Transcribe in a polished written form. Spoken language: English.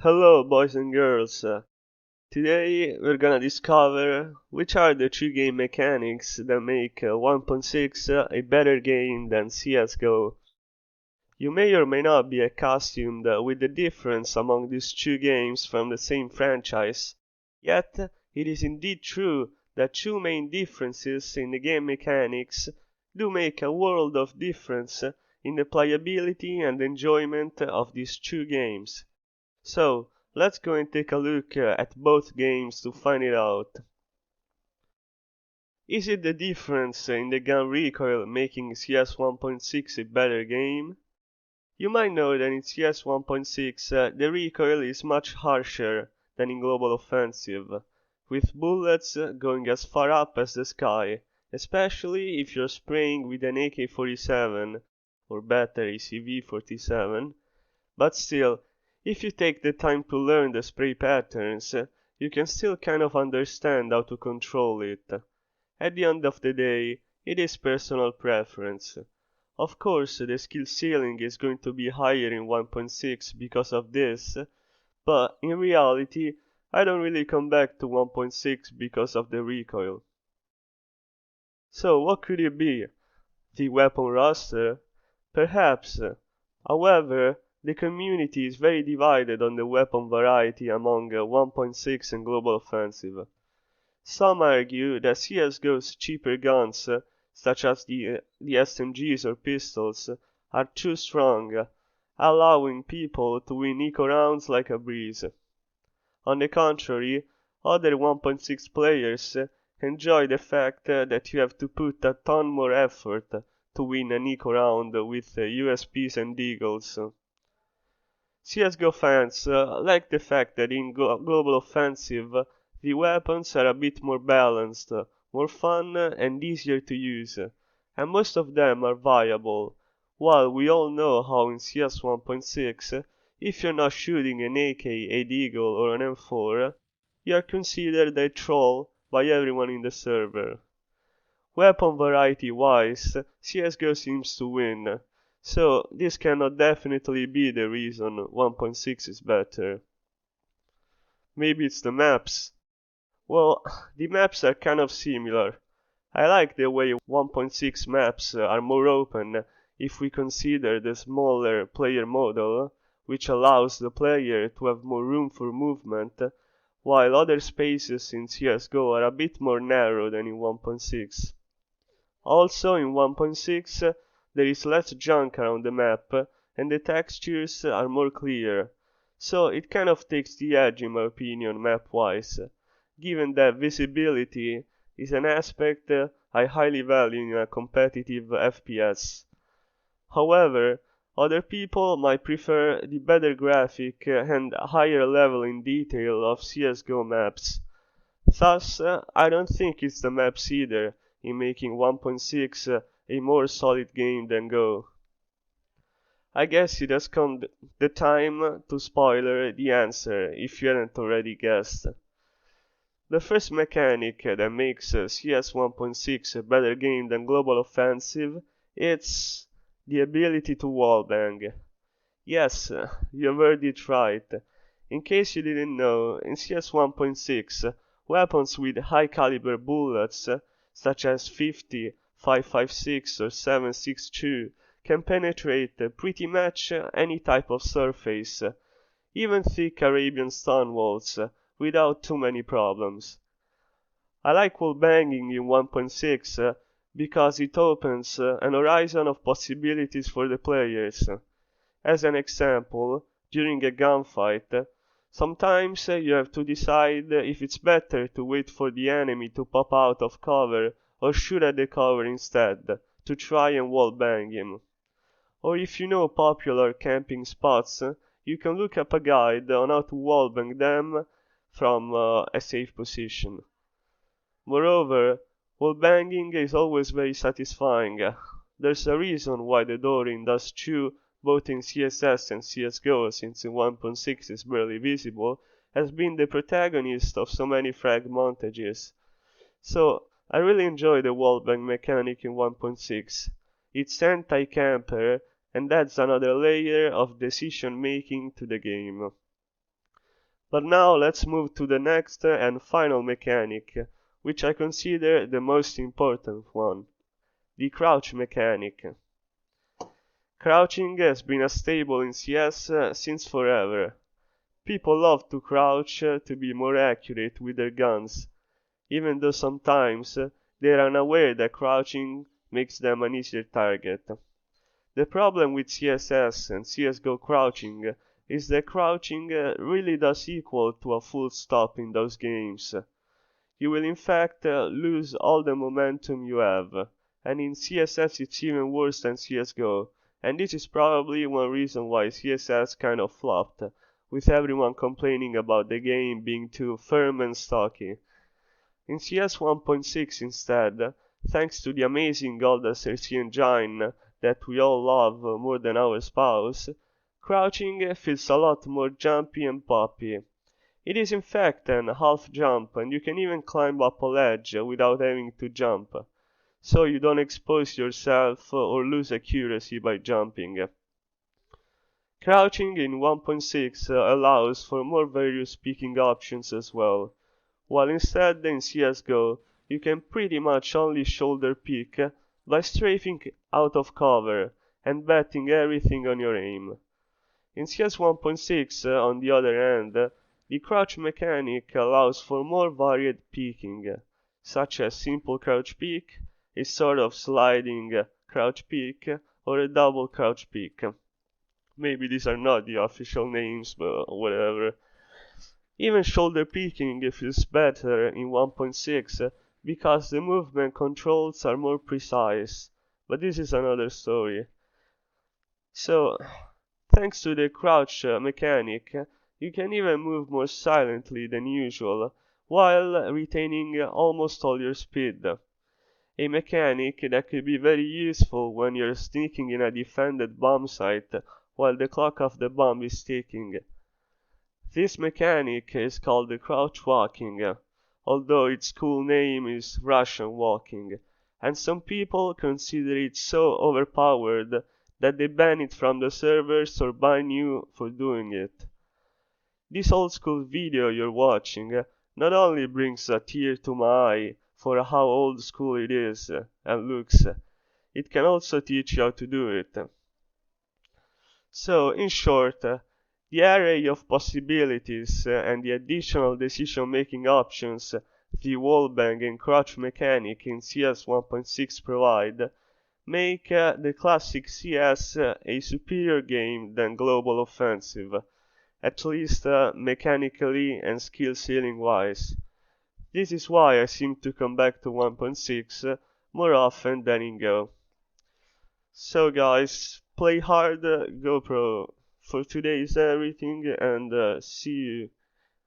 Hello, boys and girls. Today we're gonna discover which are the two game mechanics that make 1.6 a better game than CSGO. You may or may not be accustomed with the difference among these two games from the same franchise, yet it is indeed true that two main differences in the game mechanics do make a world of difference in the playability and enjoyment of these two games. So, let's go and take a look at both games to find it out. Is it the difference in the gun recoil making CS 1.6 a better game? You might know that in CS 1.6 the recoil is much harsher than in Global Offensive, with bullets going as far up as the sky, especially if you're spraying with an AK-47 or better a CV-47. But still, if you take the time to learn the spray patterns, you can still kind of understand how to control it. At the end of the day, it is personal preference. Of course, the skill ceiling is going to be higher in 1.6 because of this, but in reality, I don't really come back to 1.6 because of the recoil. So what could it be? The weapon roster? Perhaps. However, the community is very divided on the weapon variety among 1.6 and Global Offensive. Some argue that CSGO's cheaper guns, such as the SMGs or pistols, are too strong, allowing people to win eco rounds like a breeze. On the contrary, other 1.6 players enjoy the fact that you have to put a ton more effort to win an eco round with USPs and deagles. CSGO fans like the fact that in Global Offensive the weapons are a bit more balanced, more fun and easier to use, and most of them are viable, while we all know how in CS 1.6, if you're not shooting an AK, a Deagle or an M4, you are considered a troll by everyone in the server. Weapon variety wise, CSGO seems to win, so this cannot definitely be the reason 1.6 is better. Maybe it's the maps. Well, the maps are kind of similar. I like the way 1.6 maps are more open if we consider the smaller player model, which allows the player to have more room for movement, while other spaces in CSGO are a bit more narrow than in 1.6. Also in 1.6 there is less junk around the map and the textures are more clear, so it kind of takes the edge in my opinion map-wise, given that visibility is an aspect I highly value in a competitive FPS. However, other people might prefer the better graphic and higher level in detail of CSGO maps. Thus, I don't think it's the maps either in making 1.6 a more solid game than Go. I guess it has come the time to spoiler the answer if you hadn't already guessed. The first mechanic that makes CS 1.6 a better game than Global Offensive, it's the ability to wallbang. Yes, you heard it right. In case you didn't know, in CS 1.6, weapons with high caliber bullets, such as 50, 5.56 or 7.62, can penetrate pretty much any type of surface, even thick Arabian stone walls, without too many problems. I like wallbanging in 1.6 because it opens an horizon of possibilities for the players. As an example, during a gunfight, sometimes you have to decide if it's better to wait for the enemy to pop out of cover or shoot at the cover instead, to try and wallbang him. Or if you know popular camping spots, you can look up a guide on how to wallbang them from a safe position. Moreover, wallbanging is always very satisfying. There's a reason why the Dorin does chew both in CSS and CSGO, since in 1.6 is barely visible, has been the protagonist of so many frag montages. So, I really enjoy the wallbang mechanic in 1.6. It's anti-camper and adds another layer of decision making to the game. But now let's move to the next and final mechanic, which I consider the most important one, the crouch mechanic. Crouching has been a staple in CS since forever. People love to crouch to be more accurate with their guns, even though sometimes they are unaware that crouching makes them an easier target. The problem with CSS and CSGO crouching is that crouching really does equal to a full stop in those games. You will in fact lose all the momentum you have, and in CSS it's even worse than CSGO, and this is probably one reason why CSS kind of flopped, with everyone complaining about the game being too firm and stocky. In CS 1.6 instead, thanks to the amazing Gold SRC engine that we all love more than our spouse, crouching feels a lot more jumpy and poppy. It is in fact an half jump, and you can even climb up a ledge without having to jump, so you don't expose yourself or lose accuracy by jumping. Crouching in 1.6 allows for more various peeking options as well, while instead in CSGO you can pretty much only shoulder peek by strafing out of cover and betting everything on your aim. In CS 1.6, on the other hand, the crouch mechanic allows for more varied peeking, such as simple crouch peek, a sort of sliding crouch peek, or a double crouch peek. Maybe these are not the official names, but whatever. Even shoulder peeking feels better in 1.6 because the movement controls are more precise, but this is another story. So, thanks to the crouch mechanic, you can even move more silently than usual while retaining almost all your speed. A mechanic that could be very useful when you're sneaking in a defended bomb site while the clock of the bomb is ticking. This mechanic is called the crouch walking, although its cool name is Russian walking, and some people consider it so overpowered that they ban it from the servers or ban you for doing it. This old school video you're watching not only brings a tear to my eye for how old school it is and looks, it can also teach you how to do it. So, in short, the array of possibilities and the additional decision-making options the wallbang and crouch mechanic in CS 1.6 provide make the classic CS a superior game than Global Offensive, at least mechanically and skill ceiling wise. This is why I seem to come back to 1.6 more often than in Go. So guys, play hard, go pro. For today is everything, and see you